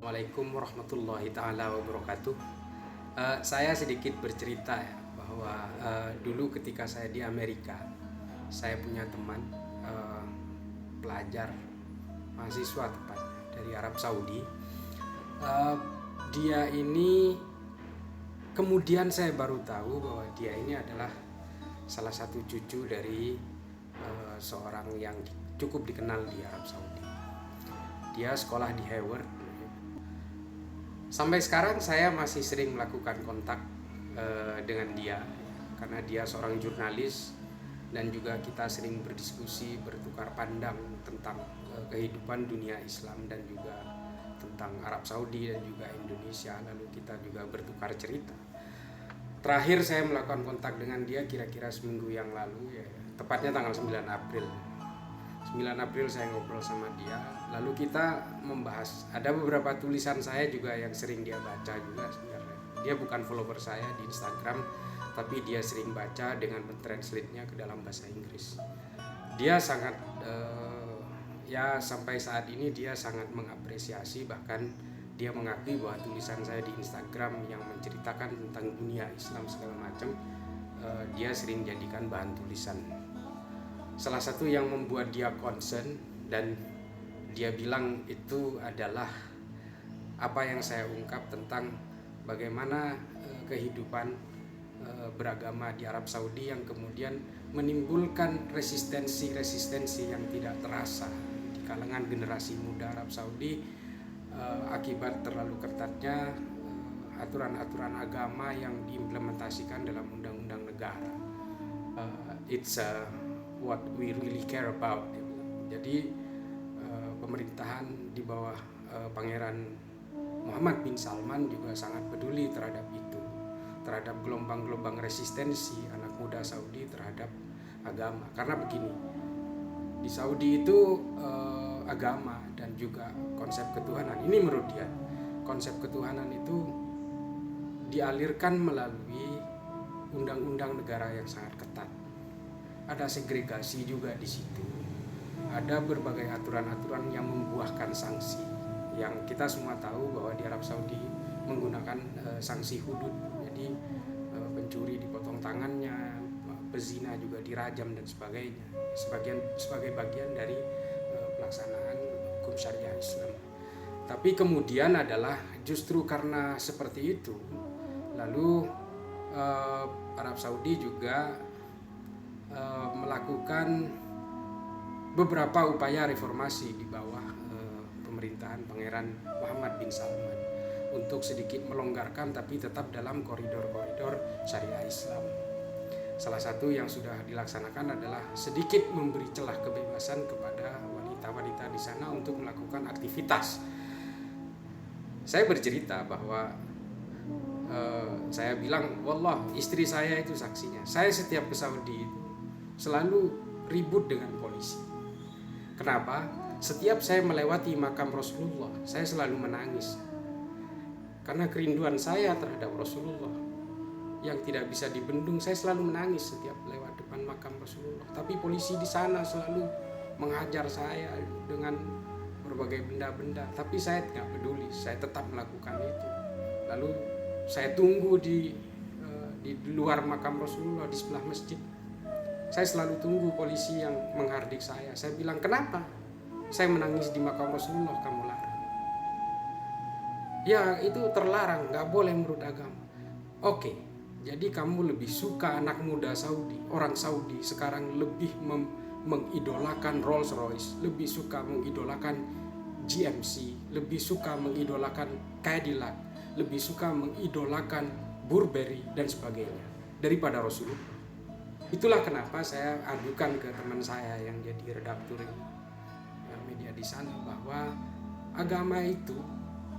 Assalamualaikum warahmatullahi taala wabarakatuh. Saya sedikit bercerita ya bahwa dulu ketika saya di Amerika, saya punya teman pelajar mahasiswa tepatnya dari Arab Saudi. Eh, Dia ini kemudian saya baru tahu bahwa dia ini adalah salah satu cucu dari seorang yang cukup dikenal di Arab Saudi. Dia sekolah di Harvard. Sampai sekarang saya masih sering melakukan kontak dengan dia karena dia seorang jurnalis dan juga kita sering berdiskusi, bertukar pandang tentang kehidupan dunia Islam dan juga tentang Arab Saudi dan juga Indonesia. Lalu kita juga bertukar cerita. Terakhir saya melakukan kontak dengan dia kira-kira seminggu yang lalu, ya, tepatnya tanggal 9 April. 9 April saya ngobrol sama dia, lalu kita membahas, ada beberapa tulisan saya juga yang sering dia baca juga sebenarnya. Dia bukan follower saya di Instagram, tapi dia sering baca dengan mentranslate-nya ke dalam bahasa Inggris. Dia sangat ya sampai saat ini dia sangat mengapresiasi, bahkan dia mengakui bahwa tulisan saya di Instagram yang menceritakan tentang dunia Islam segala macam, dia sering jadikan bahan tulisan. Salah satu yang membuat dia concern dan dia bilang itu adalah apa yang saya ungkap tentang bagaimana kehidupan beragama di Arab Saudi yang kemudian menimbulkan resistensi yang tidak terasa di kalangan generasi muda Arab Saudi akibat terlalu ketatnya aturan-aturan agama yang diimplementasikan dalam undang-undang negara. It's what we really care about. Jadi pemerintahan di bawah Pangeran Muhammad bin Salman juga sangat peduli terhadap itu, terhadap gelombang-gelombang resistensi anak muda Saudi terhadap agama. Karena begini, di Saudi itu agama dan juga konsep ketuhanan, ini menurut dia konsep ketuhanan itu dialirkan melalui undang-undang negara yang sangat ketat. Ada segregasi juga di situ. Ada berbagai aturan-aturan yang membuahkan sanksi. Yang kita semua tahu bahwa di Arab Saudi menggunakan sanksi hudud. Jadi pencuri dipotong tangannya, pezina juga dirajam dan sebagainya. Sebagai bagian dari pelaksanaan hukum syariah Islam. Tapi kemudian adalah justru karena seperti itu, lalu Arab Saudi juga melakukan beberapa upaya reformasi di bawah pemerintahan Pangeran Muhammad bin Salman untuk sedikit melonggarkan tapi tetap dalam koridor-koridor syariah Islam. Salah satu yang sudah dilaksanakan adalah sedikit memberi celah kebebasan kepada wanita-wanita di sana untuk melakukan aktivitas. Saya bercerita bahwa saya bilang, wallah, istri saya itu saksinya. Saya setiap ke Saudi itu selalu ribut dengan polisi. Kenapa? Setiap saya melewati makam Rasulullah, saya selalu menangis. Karena kerinduan saya terhadap Rasulullah yang tidak bisa dibendung, saya selalu menangis setiap lewat depan makam Rasulullah. Tapi polisi di sana selalu menghajar saya dengan berbagai benda-benda, tapi saya tidak peduli, saya tetap melakukan itu. Lalu saya tunggu di luar makam Rasulullah di sebelah masjid. Saya selalu tunggu polisi yang menghardik saya. Saya bilang, kenapa? Saya menangis di makam Rasulullah, kamu larang. Ya, itu terlarang, nggak boleh menurut agama. Oke, jadi kamu lebih suka anak muda Saudi, orang Saudi sekarang lebih mengidolakan Rolls Royce, lebih suka mengidolakan GMC, lebih suka mengidolakan Cadillac, lebih suka mengidolakan Burberry dan sebagainya daripada Rasulullah. Itulah kenapa saya adukan ke teman saya yang jadi redaktur media di sana bahwa agama itu,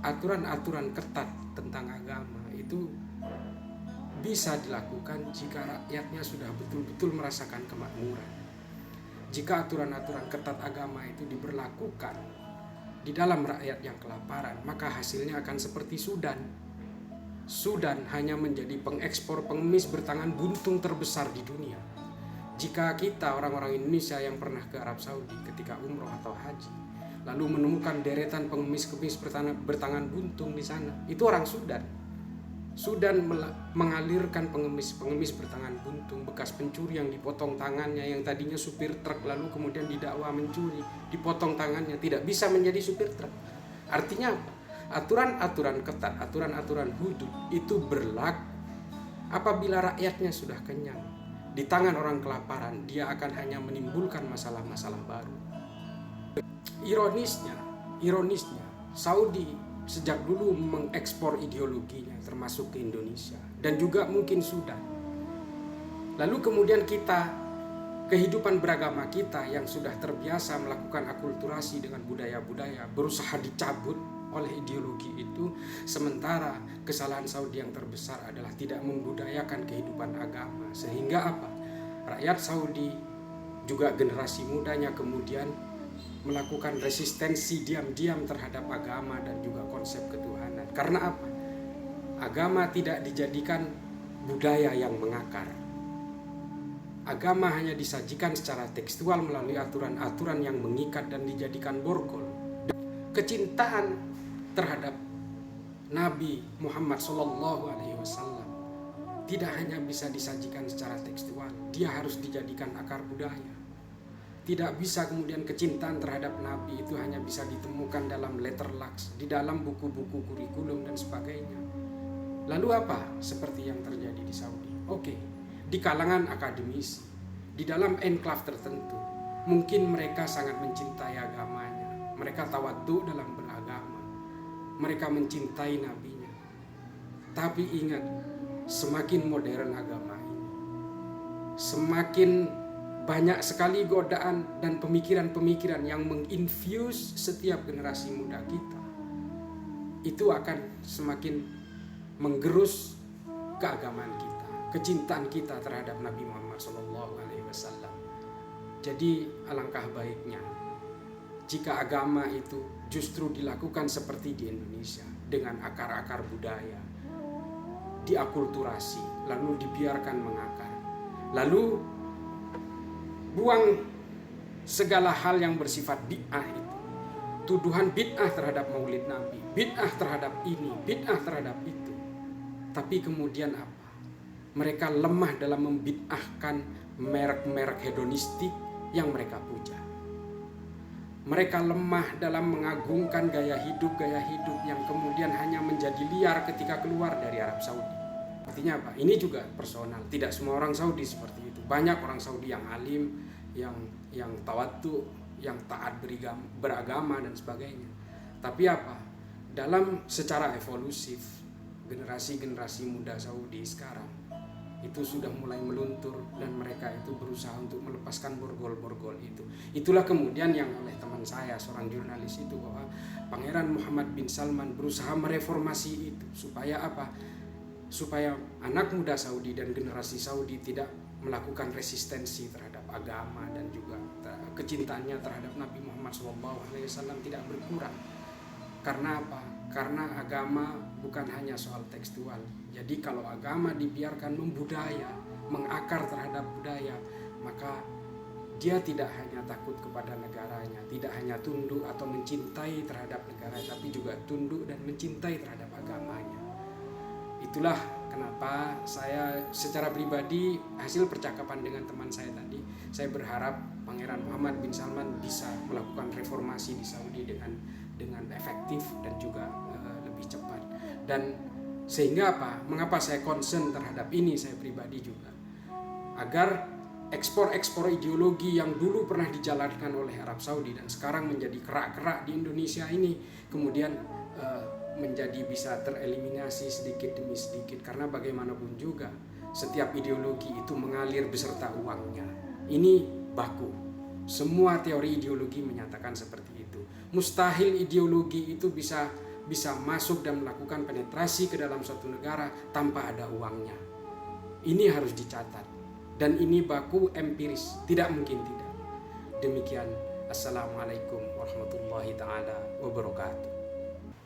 aturan-aturan ketat tentang agama itu bisa dilakukan jika rakyatnya sudah betul-betul merasakan kemakmuran. Jika aturan-aturan ketat agama itu diberlakukan di dalam rakyat yang kelaparan, maka hasilnya akan seperti Sudan. Sudan hanya menjadi pengekspor pengemis bertangan buntung terbesar di dunia. Jika kita orang-orang Indonesia yang pernah ke Arab Saudi ketika umroh atau haji lalu menemukan deretan pengemis-pengemis bertangan buntung di sana. Itu orang Sudan. Sudan mengalirkan pengemis-pengemis bertangan buntung, bekas pencuri yang dipotong tangannya, yang tadinya supir truk lalu kemudian didakwa mencuri, dipotong tangannya, tidak bisa menjadi supir truk. Artinya apa? Aturan-aturan ketat, aturan-aturan hudud itu berlaku apabila rakyatnya sudah kenyang. Di tangan orang kelaparan, dia akan hanya menimbulkan masalah-masalah baru. Ironisnya, Saudi sejak dulu mengekspor ideologinya termasuk ke Indonesia dan juga mungkin Sudan. Lalu kemudian kita, kehidupan beragama kita yang sudah terbiasa melakukan akulturasi dengan budaya-budaya berusaha dicabut oleh ideologi itu, sementara kesalahan Saudi yang terbesar adalah tidak membudayakan kehidupan agama, sehingga apa? Rakyat Saudi juga generasi mudanya kemudian melakukan resistensi diam-diam terhadap agama dan juga konsep ketuhanan. Karena apa? Agama tidak dijadikan budaya yang mengakar. Agama hanya disajikan secara tekstual melalui aturan-aturan yang mengikat dan dijadikan borgol. Kecintaan terhadap Nabi Muhammad SAW tidak hanya bisa disajikan secara tekstual, dia harus dijadikan akar budaya. Tidak bisa kemudian kecintaan terhadap Nabi itu hanya bisa ditemukan dalam letterlux, di dalam buku-buku kurikulum dan sebagainya. Lalu apa seperti yang terjadi di Saudi? Oke, di kalangan akademisi, di dalam enklave tertentu, mungkin mereka sangat mencintai agamanya. Mereka tawadhu dalam beragama. Mereka mencintai nabinya. Tapi ingat, semakin modern agama ini, semakin banyak sekali godaan dan pemikiran-pemikiran yang menginfuse setiap generasi muda kita. Itu akan semakin menggerus keagamaan kita, kecintaan kita terhadap Nabi Muhammad SAW. Jadi alangkah baiknya jika agama itu justru dilakukan seperti di Indonesia, dengan akar-akar budaya, diakulturasi, lalu dibiarkan mengakar. Lalu buang segala hal yang bersifat bid'ah itu. Tuduhan bid'ah terhadap maulid Nabi, bid'ah terhadap ini, bid'ah terhadap itu. Tapi kemudian apa? Mereka lemah dalam membid'ahkan merek-merek hedonistik yang mereka puja. Mereka lemah dalam mengagungkan gaya hidup yang kemudian hanya menjadi liar ketika keluar dari Arab Saudi. Artinya apa? Ini juga personal. Tidak semua orang Saudi seperti itu. Banyak orang Saudi yang alim, yang tawadhu, yang taat beragama dan sebagainya. Tapi apa? Dalam secara evolusif, generasi-generasi muda Saudi sekarang itu sudah mulai meluntur dan mereka itu berusaha untuk melepaskan borgol-borgol itu. Itulah kemudian yang oleh teman saya, seorang jurnalis itu, bahwa Pangeran Muhammad bin Salman berusaha mereformasi itu supaya apa? Supaya anak muda Saudi dan generasi Saudi tidak melakukan resistensi terhadap agama dan juga kecintaannya terhadap Nabi Muhammad SAW tidak berkurang. Karena apa? Karena agama bukan hanya soal tekstual. Jadi kalau agama dibiarkan membudaya, mengakar terhadap budaya, maka dia tidak hanya takut kepada negaranya, tidak hanya tunduk atau mencintai terhadap negara, tapi juga tunduk dan mencintai terhadap agamanya. Itulah kenapa saya secara pribadi, hasil percakapan dengan teman saya tadi, saya berharap Pangeran Muhammad bin Salman bisa melakukan reformasi di Saudi dengan efektif dan juga lebih cepat. Dan sehingga apa? Mengapa saya concern terhadap ini, saya pribadi juga, agar ekspor ideologi yang dulu pernah dijalankan oleh Arab Saudi dan sekarang menjadi kerak-kerak di Indonesia ini kemudian menjadi bisa tereliminasi sedikit demi sedikit. Karena bagaimanapun juga setiap ideologi itu mengalir beserta uangnya. Ini baku. Semua teori ideologi menyatakan seperti itu. Mustahil ideologi itu bisa masuk dan melakukan penetrasi ke dalam suatu negara tanpa ada uangnya. Ini harus dicatat. Dan ini baku empiris, tidak mungkin tidak. Demikian. Assalamualaikum warahmatullahi taala wabarakatuh.